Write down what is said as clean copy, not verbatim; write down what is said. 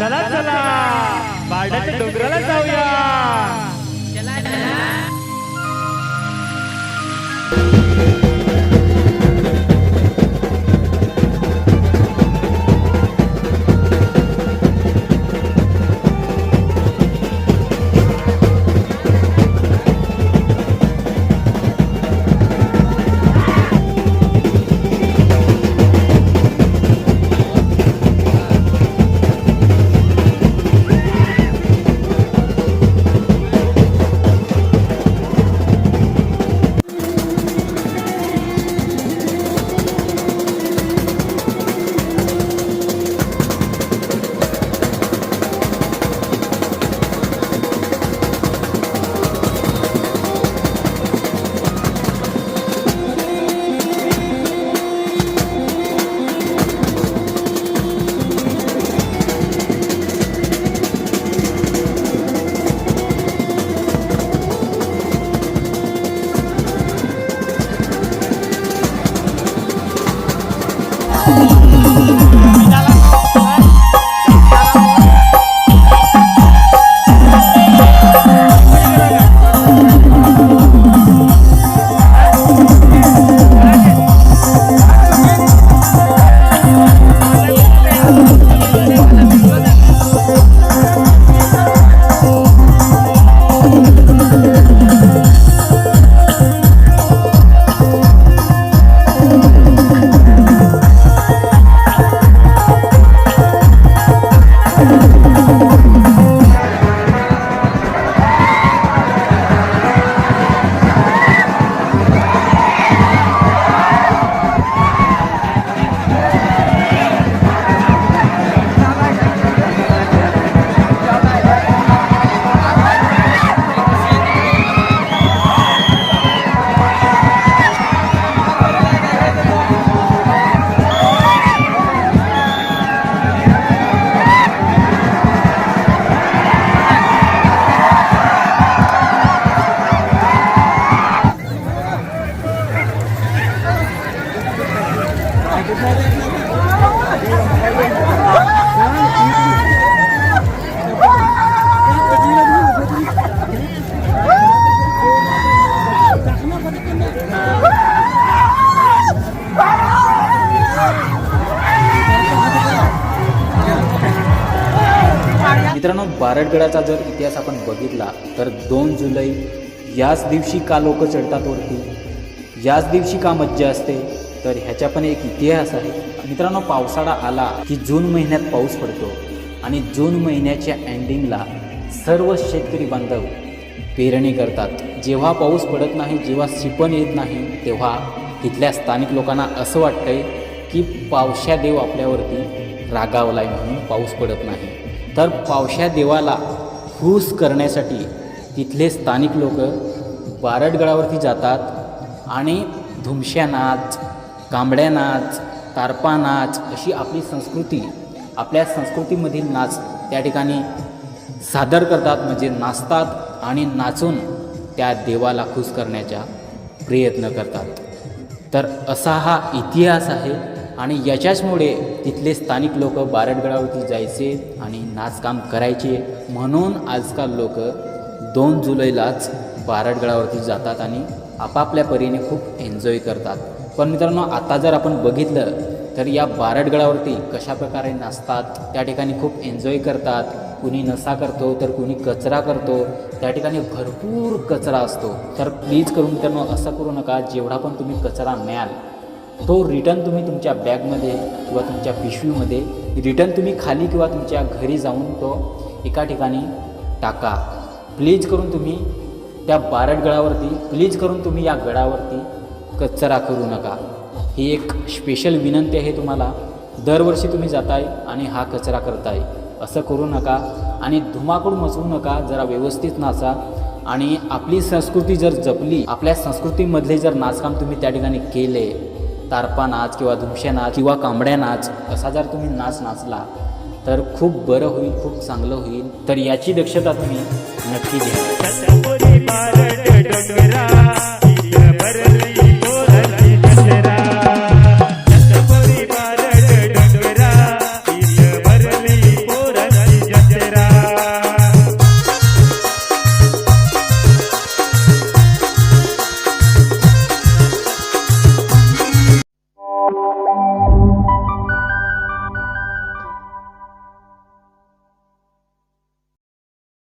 चला चला बारडाच्या डोंगराला जाऊया. मित्रांनो, बारडगडाचा जर इतिहास आपण बघितला तर 2 जुलै याच दिवशी का लोक चढतात वरती, याच दिवशी का मज्जा असते, तर ह्याचा पण एक इतिहास आहे. मित्रांनो, पावसाळा आला की जून महिन्यात पाऊस पडतो आणि जून महिन्याच्या एंडिंगला सर्व शेतकरी बांधव पेरणी करतात. जेव्हा पाऊस पडत नाही, जेव्हा शिपण येत नाही, तेव्हा तिथल्या स्थानिक लोकांना असं वाटतंय की पावसा देव आपल्यावरती रागावलाय म्हणून पाऊस पडत नाही. तर पावसा देवाला खुश करण्यासाठी तिथले स्थानिक लोक बारडगडावरती जातात आणि धुमश्या नाच, कांबड्या नाच, तारपा नाच अशी आपली संस्कृती, आपल्या संस्कृतीमधील नाच त्या ठिकाणी सादर करतात, म्हणजे नाचतात आणि नाचून त्या देवाला खुश करण्याचा प्रयत्न करतात. तर असा हा इतिहास आहे आणि याच्याचमुळे तिथले स्थानिक लोक बारडगडावरती जायचे आणि नाचकाम करायचे. म्हणून आजकाल लोक 2 जुलैलाच बारडगडावरती जातात आणि आपापल्या परीने खूप एन्जॉय करतात. पण मित्रांनो, आता जर आपण बघितलं तर या बारडगडावरती कशाप्रकारे नाचतात, त्या ठिकाणी खूप एन्जॉय करतात. कुणी नशा करतो तर कुणी कचरा करतो, त्या ठिकाणी भरपूर कचरा असतो. तर प्लीज करून मित्रांनो असं करू नका. जेवढा पण तुम्ही कचरा न्याल तो रिटर्न तुम्ही तुमच्या बॅगमध्ये किंवा तुमच्या पिशवीमध्ये रिटर्न तुम्ही खाली किंवा तुमच्या घरी जाऊन तो एका ठिकाणी टाका. प्लीज करून तुम्ही त्या बारडगडावरती, प्लीज करून तुम्ही या गडावरती कचरा करू नका. ही एक स्पेशल विनंती आहे तुम्हाला. दरवर्षी तुम्ही जाताय आणि हा कचरा करताय, असं करू नका आणि धुमाकूळ मचवू नका. जरा व्यवस्थित नाचा आणि आपली संस्कृती जर जपली, आपल्या संस्कृतीमधले जर नाचकाम तुम्ही त्या ठिकाणी केले, तारपा नाच किंवा धुमशे नाच किंवा कांबड्या नाच असा जर तुम्ही नाच नाचला तर खूप बरं होईल, खूप चांगलं होईल. तर याची दक्षता तुम्ही नक्की घ्या.